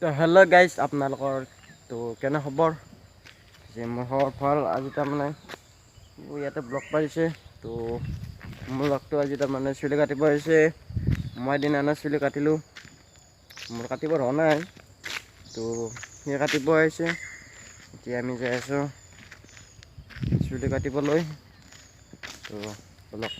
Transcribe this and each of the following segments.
তো hello' guys আপোনালোকৰ তো কেনে খবৰ যে মোৰ খবৰ ভাল আজি তাৰমানে ইয়াতে ব্লগ পাৰিছে তো মোৰ লগটো আজি তাৰমানে চুলি কাটিব আহিছে মই দিনা চুলি কাটিলোঁ মোৰ কাটিব হোৱা নাই তো সি কাটিব আহিছে এতিয়া আমি যাই আছোঁ চুলি কাটিবলৈ তো বলক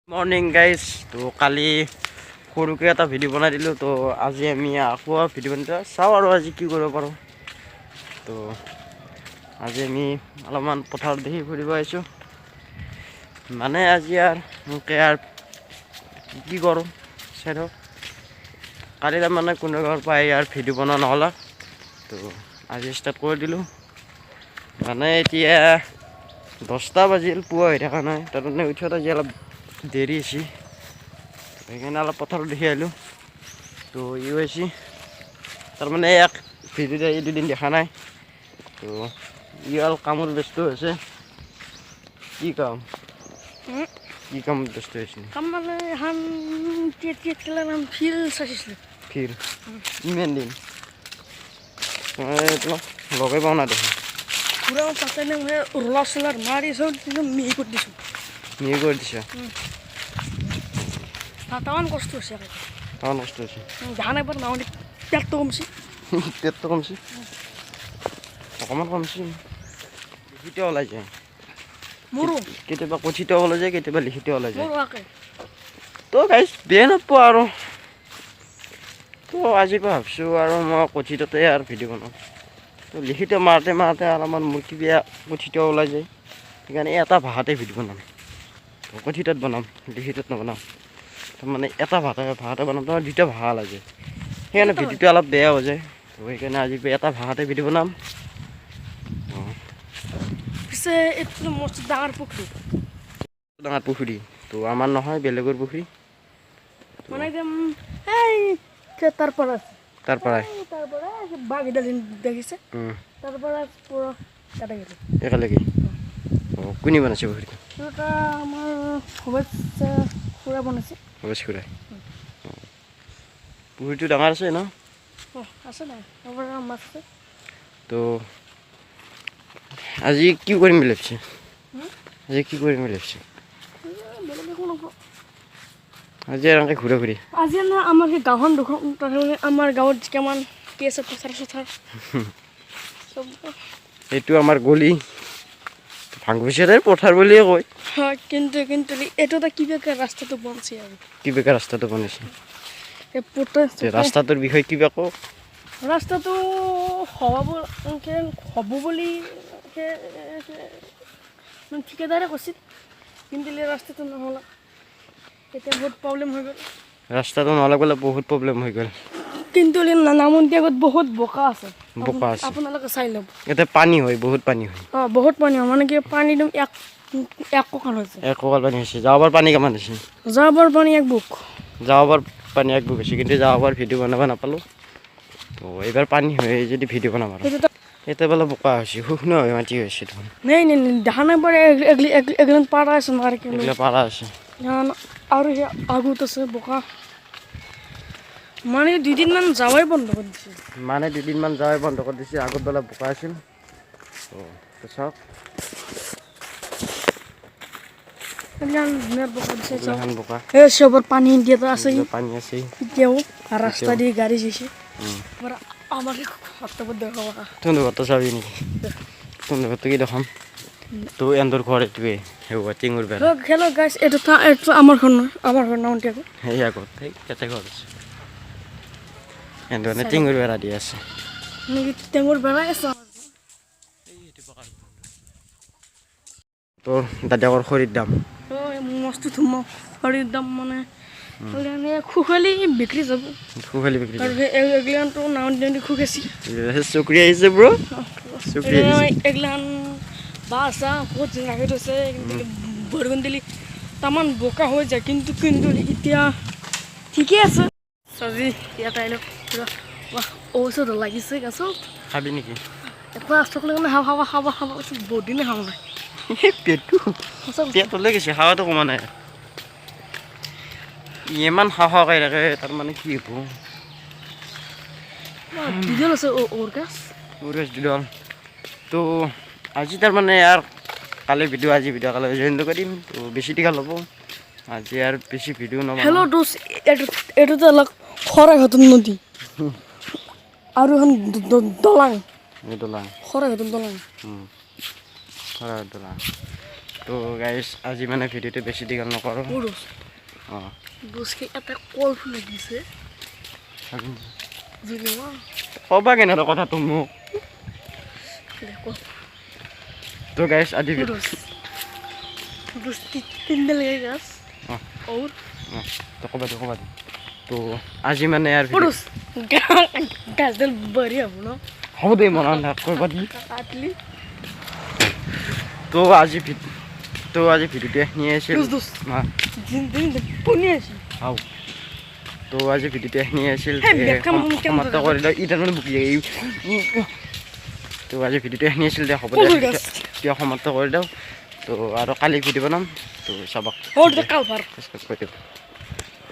মৰ্নিং গাইজ তো কালি সৰুকৈ এটা ভিডিঅ' বনাই দিলোঁ তো আজি আমি আকৌ ভিডিঅ' বনাই চাওঁ আৰু আজি কি কৰিব পাৰোঁ তো আজি আমি অলপমান পথাৰত দেখি ফুৰিব আহিছোঁ মানে আজি আৰু মোকে আৰু কি কৰোঁ চাই থাকক কালি তাৰমানে কোনো ঘৰৰ পৰা আহি আৰু ভিডিঅ' বনোৱা নহ'লে তো আজি ষ্টাৰ্ট কৰি দিলোঁ মানে এতিয়া 10টা বাজিল পুৱা হৈ থকা নাই তাৰমানে উঠোঁতে আজি অলপ দেৰি হৈছে সেইকাৰণে অলপ পথাৰত দেখি আহিলোঁ তো ইও হৈছে তাৰমানে এক ভিডিঅ'ত এই দুদিন দেখা নাই তো ই অলপ কামত ব্যস্ত হৈছে কি কাম কি কামত ব্যস্ত হৈছে কাম মানে এখন ফিল্ড চাইছিলোঁ ফিৰ ইমান দিন তোমাক লগে পাওঁ না দেখোন পুৰা তাতে মই ৰোলাৰ চোলাৰ মাৰিছোঁ কিন্তু মিহি কৰি দিছোঁ মিহি কৰি দিছা তামান কষ্ট হৈছে তামান কষ্ট হৈছে দেখা নাই বাৰু নহ'লে পেটটো কমছে পেটটো কমছে অকণমান কমছে লিখিত ওলাই যায় মোৰো কেতিয়াবা কঠিত ওলাই যায় কেতিয়াবা লিখিত ওলাই যায় মোৰো একে তো গাইজ বেয়া নাপাওঁ আৰু তো আজিৰ পৰা ভাবিছোঁ আৰু মই কঠিততে আৰু ভিডিঅ' বনাওঁ তো লিখিত মাৰোঁতে মাৰোঁতে অলপমান মোৰ কিবা কঠিত ওলাই যায় সেইকাৰণে এটা ভাষাতে ভিডিঅ' বনাম তো কঠিতত বনাম লিখিতত নবনাম তাৰমানে এটা ভাষাতে বনাম তোমাৰ দুটা ভাষা লাগে সেইকাৰণে ভিডিঅ'টো অলপ বেয়া হৈ যায় তো সেইকাৰণে আজি এটা ভাষাতে ভিডিঅ' বনাম পিছে এইটো মস্ত ডাঙৰ পুখুৰী তো আমাৰ নহয় বেলেগৰ পুখুৰী মানে একদম এই তাৰ পৰা তাৰ পৰাই বাঘ এটা দেখিছে তাৰ পৰা পুৰা কাটা গেছে একেলগে অঁ কোনে বনাইছে পুখুৰীটো এটা আমাৰ শুভেচ্ছা খুৰা বনাইছে অৱশ্যে খুৰাই পুখুৰীটো ডাঙৰ আছে ন আছে নাই আমাৰ মাছ আছে তো আজি কি কৰিম বুলি ভাবিছে আজি কি কৰিম বুলি ভাবিছে আজি এনেকৈ ঘূৰা ঘূৰি আজি আমাৰ সেই গাঁওখন দুখন আমাৰ গাঁৱত কিমান কি আছে পথাৰ চথাৰ এইটো আমাৰ গলি ভাংগুচিয়াতে পথাৰ বুলিয়ে কয় কিন্তু কিন্তু এইটো এটা কিবাকে ৰাস্তাটো বনাইছে আৰু কিবাকে ৰাস্তাটো বনাইছে এই ৰাস্তাটোৰ বিষয়ে কিবা কওক ৰাস্তাটো হ'ব বুলি ঠিকাদাৰে কৈছিল কিন্তু ৰাস্তাটো নহ'লে এতিয়া বহুত প্ৰব্লেম হৈ গ'ল ৰাস্তাটো নলগলে বহুত প্ৰব্লেম হৈ গ'ল কিন্তু নামন্তি আগত বহুত বোকা আছে বোকা আছে আপোনালোকে চাই ল'ব ইয়াতে পানী হয় বহুত পানী হয় বহুত পানী হয় মানে কি পানী একদম এক কঁকাল হৈছে এক কঁকাল পানী হৈছে যাবাৰ পানী কিমান হৈছে যাবাৰ পানী এক বুক যাবাৰ পানী এক বুক হৈছে কিন্তু যাবাৰ ভিডিঅ' বনাব নাপালোঁ তো এইবাৰ পানী হয় যদি ভিডিঅ' বনাম আৰু এতিয়া বোলে বোকা হৈছে শুকনো হৈ মাটি হৈছে দেখোন নাই নাই দেখা নাই পাৰে এগিলান পাৰা আছে এইগিলা পাৰা আছে আৰু সেই আগত আছে বোকা মানে দুদিনমান যাৱাই বন্ধ কৰি দিছে আগত বোলে বোকা আছিল তো চাওক বোকা চবৰ পানী দিয়াটো আছে পানী আছে এতিয়াও ৰাস্তা দি গাড়ী যাইছে আমাৰ সপ্তাহত দেখাব তোৰ ঘৰটো চাবি নেকি তোৰ ঘৰটো কি দেখাম তো এন্দৰ ঘৰ এইটোৱে সেৱা টিঙৰ বেৰা খেলো গাইছ এইটো আমাৰ ঘৰ নহয় আমাৰ ঘৰ নাম এতিয়া সেই আগত সেই কেতে ঘৰ আছে এন্দৰ টিঙৰ বেৰা দি আছে টেঙৰ বেৰা আছে তোৰ দাদাকৰ খৰিৰ দাম মস্ত ধুমা খৰিৰ দাম মানে মানে খুখালি বিক্ৰী যাব খুখালি বিক্ৰী আৰু এগিলানটো নাও দি খুখাইছি চুক্ৰী আহিছে ব্ৰ চুক্ৰী আহিছে এগিলান বাছা বহুত ৰাখি থৈছে কিন্তু বৰষুণ দিলে তামান বোকা হৈ যায় কিন্তু কিন্তু এতিয়া ঠিকে আছে চজি ইয়াত আহিলোঁ ঔষধ লাগিছে গাছত খাবি নেকি এটা আচলতে মানে খাব বহুত দিনে খাব নাই পেটটো পেট ওলাই গৈছে খাৱাটো কমা নাই ইমান খাই থাকে তাৰমানে কি হ'ব দুজন আছে ওৰ গাছ দুডাল তো আজি তাৰমানে ইয়াৰ কালি ভিডিঅ' আজি ভিডিঅ' কালি জইন কৰিম তো বেছি দীঘল হ'ব আজি আৰু বেছি ভিডিঅ' নবনাওঁ হেল্ল' দোষ এইটোতো অলপ খৰাই ঘাটন নদী আৰু এখন দলাং দলাং খৰাই ঘাটন দলাং দলাং তো গাইজ আজি মানে ভিডিঅ'টো বেছি দীঘল নকৰোঁ অঁ দোষকে এটা কল ফুল লাগিছে ক'বা কেনেকৈ কথাটো মোক তো গাইজ আজি তিনটা লাগে গাছ অঁ और তো ক'বা তো আজি মানে ইয়াৰ पुरुष गाजल बरी अब न হ'ব দেই মনত ক'বা দি काटली তো আজি ভিডিঅ'টো নিয়ে আছিল दोस जिंदगी पुण्य আছে আও তো আজি ভিডিঅ'টো নিয়ে আছিল সমাপ্ত কৰি দিওঁ ইটা মানে বুকি যায় তো আজি ভিডিঅ'টো নিয়ে আছিল দে হ'ব দে এতিয়া সমাপ্ত কৰি দিওঁ তো আৰু কালি ভিডিঅ' বনাম তো চাবক और तो काल भर সাবস্ক্ৰাইব কৰি দিওঁ